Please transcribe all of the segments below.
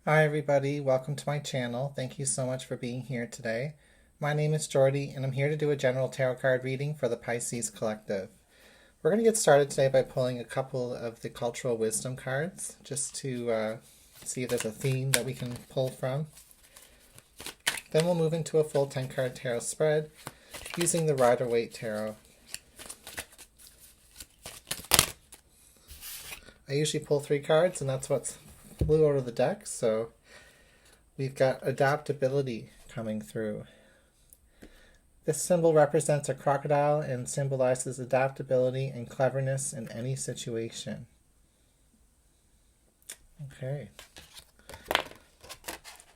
Hi everybody, welcome to my channel. Thank you so much for being here today. My name is Jordy and I'm here to do a general tarot card reading for the Pisces Collective. We're going to get started today by pulling a couple of the cultural wisdom cards just to see if there's a theme that we can pull from. Then we'll move into a full 10 card tarot spread using the Rider-Waite Tarot. I usually pull 3 cards and that's what's flew out of the deck, so we've got adaptability coming through. This symbol represents a crocodile and symbolizes adaptability and cleverness in any situation. Okay.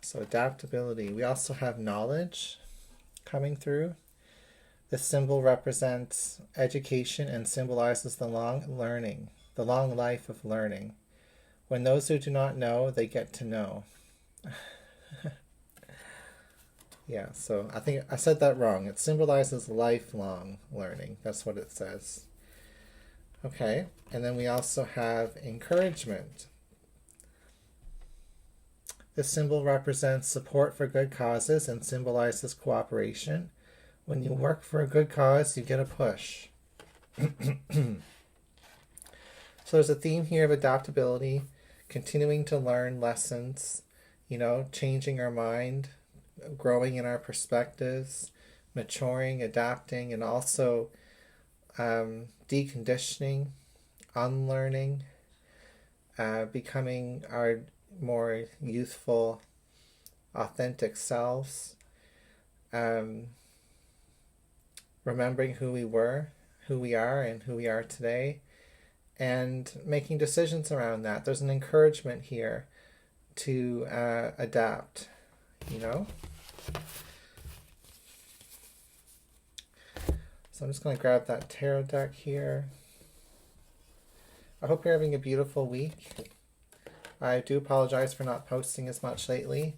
So adaptability. We also have knowledge coming through. This symbol represents education and symbolizes the long life of learning. When those who do not know, they get to know. Yeah, so I think I said that wrong. It symbolizes lifelong learning. That's what it says. Okay, and then we also have encouragement. This symbol represents support for good causes and symbolizes cooperation. When you work for a good cause, you get a push. So there's a theme here of adaptability, continuing to learn lessons, changing our mind, growing in our perspectives, maturing, adapting, and also deconditioning, unlearning, becoming our more youthful, authentic selves, remembering who we were, who we are, and who we are today, and making decisions around that. There's an encouragement here to adapt, So I'm just going to grab that tarot deck here. I hope you're having a beautiful week. I do apologize for not posting as much lately.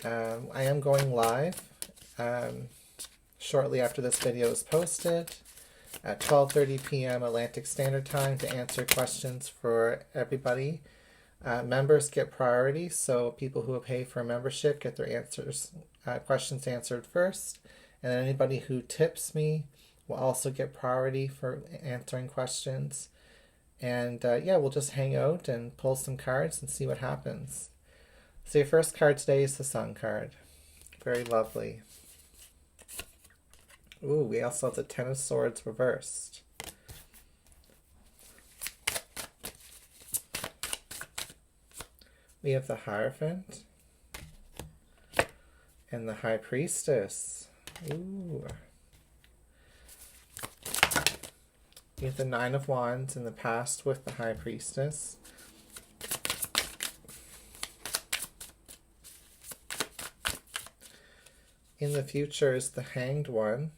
I am going live shortly after this video is posted at 12:30 p.m. Atlantic Standard Time to answer questions for everybody. Members get priority, so people who pay for a membership get their questions answered first, and then anybody who tips me will also get priority for answering questions. And we'll just hang out and pull some cards and see what happens. So your first card today is the Sun card. Very lovely. Ooh, we also have the Ten of Swords reversed. We have the Hierophant and the High Priestess. Ooh. We have the Nine of Wands in the past with the High Priestess. In the future is the Hanged One.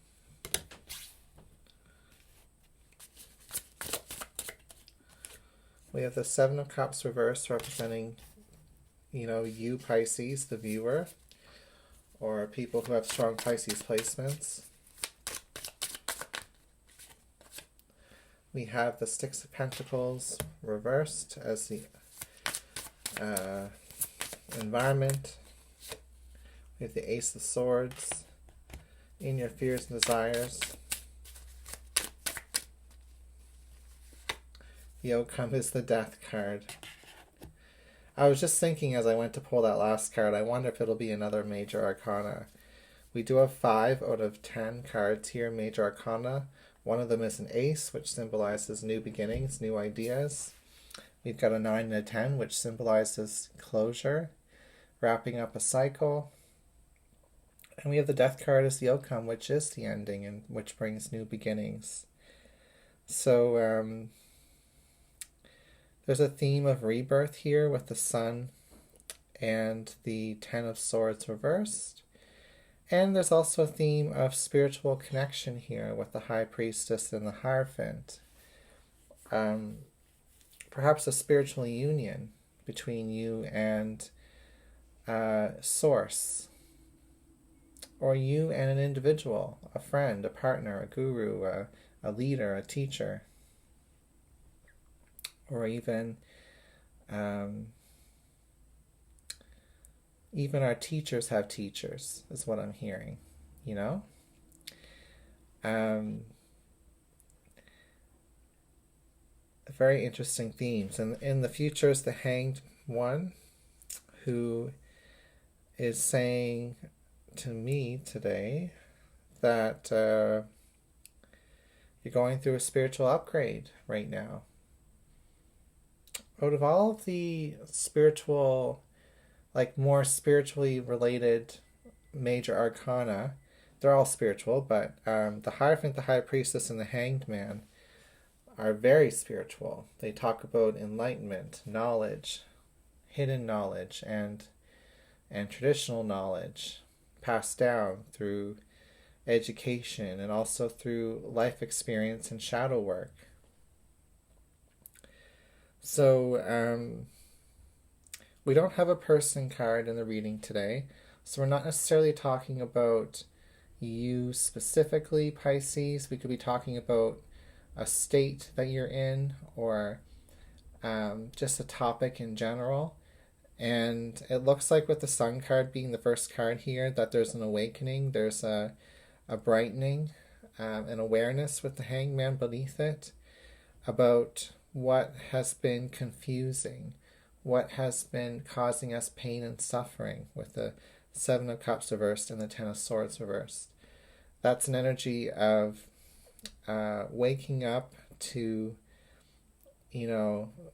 We have the Seven of Cups reversed, representing, you Pisces, the viewer, or people who have strong Pisces placements. We have the Six of Pentacles reversed as the environment. We have the Ace of Swords in your fears and desires. The outcome is the Death card. I was just thinking as I went to pull that last card, I wonder if it'll be another Major Arcana. We do have 5 out of 10 cards here, Major Arcana. One of them is an Ace, which symbolizes new beginnings, new ideas. We've got a 9 and a 10, which symbolizes closure, wrapping up a cycle. And we have the Death card as the outcome, which is the ending and which brings new beginnings. So there's a theme of rebirth here with the Sun and the Ten of Swords reversed. And there's also a theme of spiritual connection here with the High Priestess and the Hierophant. Perhaps a spiritual union between you and Source. Or you and an individual, a friend, a partner, a guru, a leader, a teacher. Or even even our teachers have teachers, is what I'm hearing, you know? Very interesting themes. And in the future is the Hanged One, who is saying to me today that you're going through a spiritual upgrade right now. Out of all of the spiritual, like more spiritually related major arcana, they're all spiritual, but the Hierophant, the High Priestess, and the Hanged Man are very spiritual. They talk about enlightenment, knowledge, hidden knowledge, and traditional knowledge passed down through education and also through life experience and shadow work. So we don't have a person card in the reading today, so we're not necessarily talking about you specifically, Pisces. We could be talking about a state that you're in, or just a topic in general. And it looks like with the Sun card being the first card here that there's an awakening, there's a brightening, an awareness with the Hangman beneath it about what has been confusing, what has been causing us pain and suffering with the Seven of Cups reversed and the Ten of Swords reversed. That's an energy of waking up to,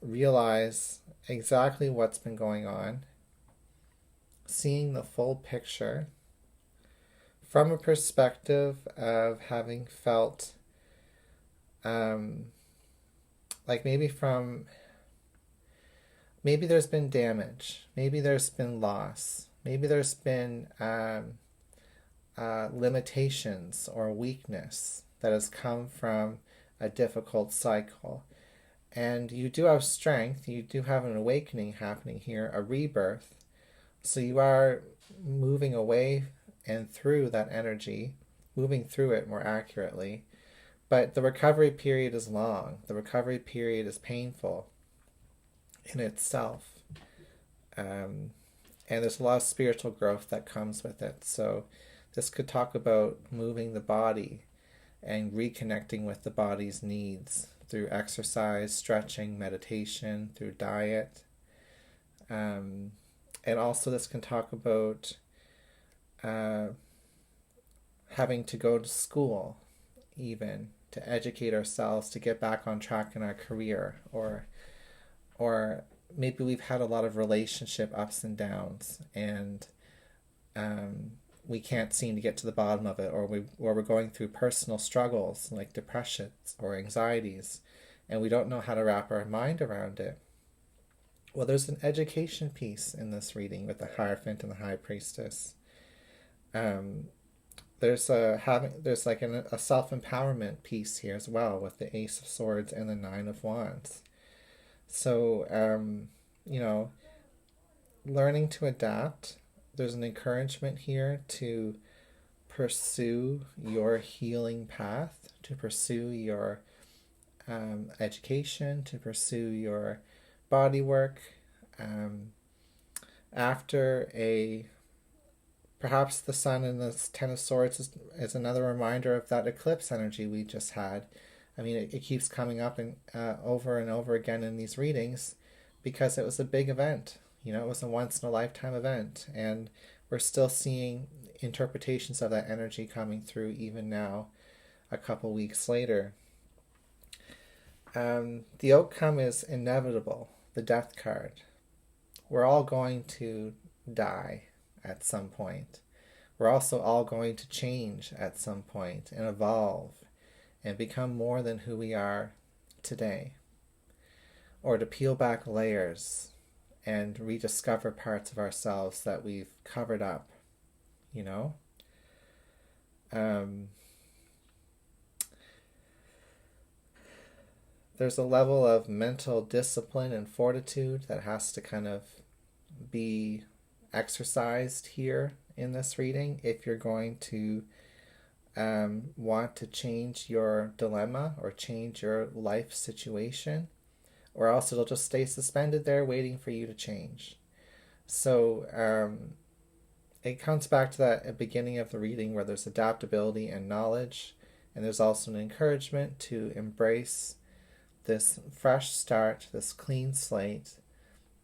realize exactly what's been going on, seeing the full picture from a perspective of having felt like maybe there's been damage, maybe there's been loss, maybe there's been limitations or weakness that has come from a difficult cycle. And you do have strength, you do have an awakening happening here, a rebirth. So you are moving away and through that energy, moving through it more accurately. But the recovery period is long. The recovery period is painful in itself. And there's a lot of spiritual growth that comes with it. So this could talk about moving the body and reconnecting with the body's needs through exercise, stretching, meditation, through diet. And also this can talk about having to go to school, even to educate ourselves, to get back on track in our career, or maybe we've had a lot of relationship ups and downs, and we can't seem to get to the bottom of it, or we're going through personal struggles like depressions or anxieties, and we don't know how to wrap our mind around it. Well, there's an education piece in this reading with the Hierophant and the High Priestess. There's like a self-empowerment piece here as well with the Ace of Swords and the Nine of Wands. So, learning to adapt. There's an encouragement here to pursue your healing path, to pursue your education, to pursue your body work. After perhaps the Sun and the Ten of Swords is another reminder of that eclipse energy we just had. I mean, it keeps coming up over and over again in these readings because it was a big event. It was a once-in-a-lifetime event, and we're still seeing interpretations of that energy coming through even now, a couple weeks later. The outcome is inevitable, the Death card. We're all going to die at some point. We're also all going to change at some point and evolve and become more than who we are today. Or to peel back layers and rediscover parts of ourselves that we've covered up, There's a level of mental discipline and fortitude that has to kind of be exercised here in this reading if you're going to want to change your dilemma or change your life situation, or else it'll just stay suspended there waiting for you to change. So it comes back to that beginning of the reading where there's adaptability and knowledge, and there's also an encouragement to embrace this fresh start, this clean slate,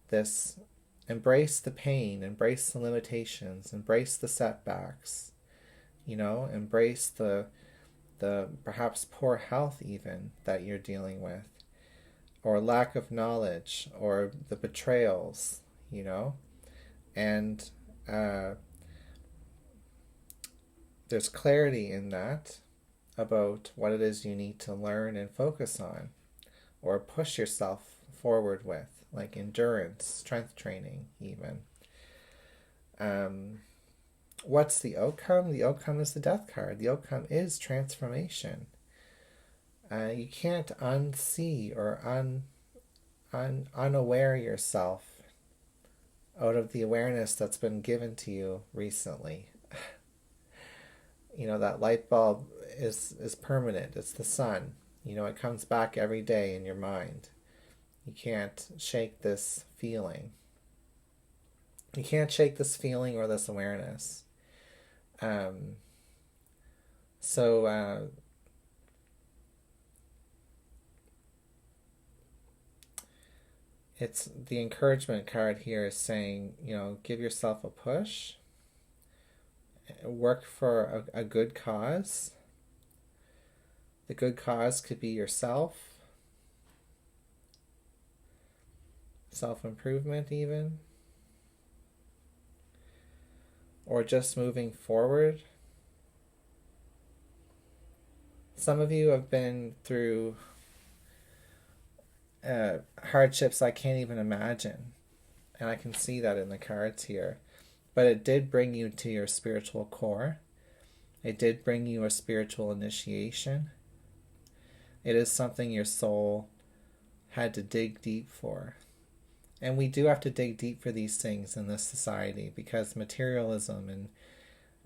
this embrace the pain, embrace the limitations, embrace the setbacks, embrace the perhaps poor health even that you're dealing with, or lack of knowledge, or the betrayals, and there's clarity in that about what it is you need to learn and focus on, or push yourself forward with, like endurance, strength training even. What's the outcome? The outcome is the Death card. The outcome is transformation. You can't unsee or unaware yourself out of the awareness that's been given to you recently. That light bulb is permanent. It's the sun. It comes back every day in your mind. You can't shake this feeling. You can't shake this feeling or this awareness. It's the encouragement card here is saying, give yourself a push, work for a good cause. The good cause could be yourself, self-improvement even, or just moving forward. Some of you have been through hardships I can't even imagine, and I can see that in the cards here. But it did bring you to your spiritual core. It did bring you a spiritual initiation. It is something your soul had to dig deep for. And we do have to dig deep for these things in this society, because materialism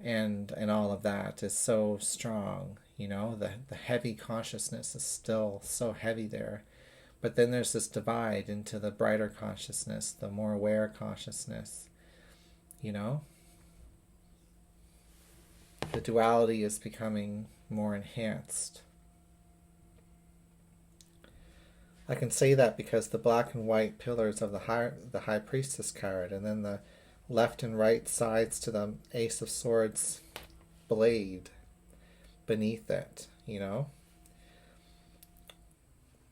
and all of that is so strong. The heavy consciousness is still so heavy there. But then there's this divide into the brighter consciousness, the more aware consciousness. The duality is becoming more enhanced. I can say that because the black and white pillars of the High Priestess card, and then the left and right sides to the Ace of Swords blade beneath it,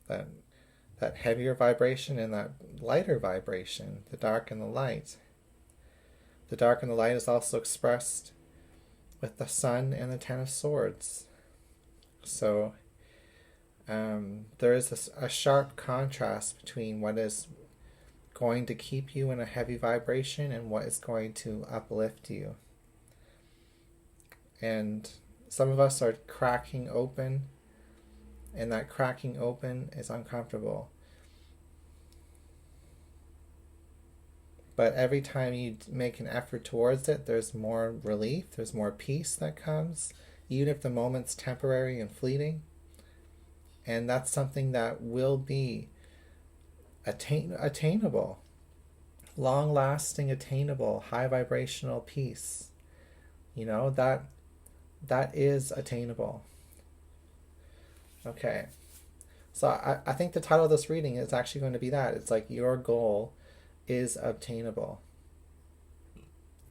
that heavier vibration and that lighter vibration, the dark and the light. The dark and the light is also expressed with the Sun and the Ten of Swords. So there is a sharp contrast between what is going to keep you in a heavy vibration and what is going to uplift you. And some of us are cracking open, and that cracking open is uncomfortable. But every time you make an effort towards it, there's more relief, there's more peace that comes, even if the moment's temporary and fleeting. And that's something that will be attainable, long-lasting, attainable, high vibrational peace. That is attainable. Okay. So I think the title of this reading is actually going to be that. It's like your goal is obtainable.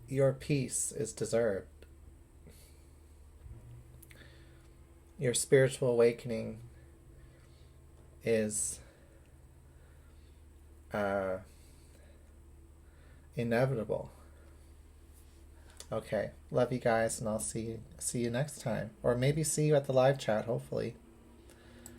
Your peace is deserved. Your spiritual awakening is inevitable. Okay, love you guys, and I'll see you next time, or maybe see you at the live chat, hopefully.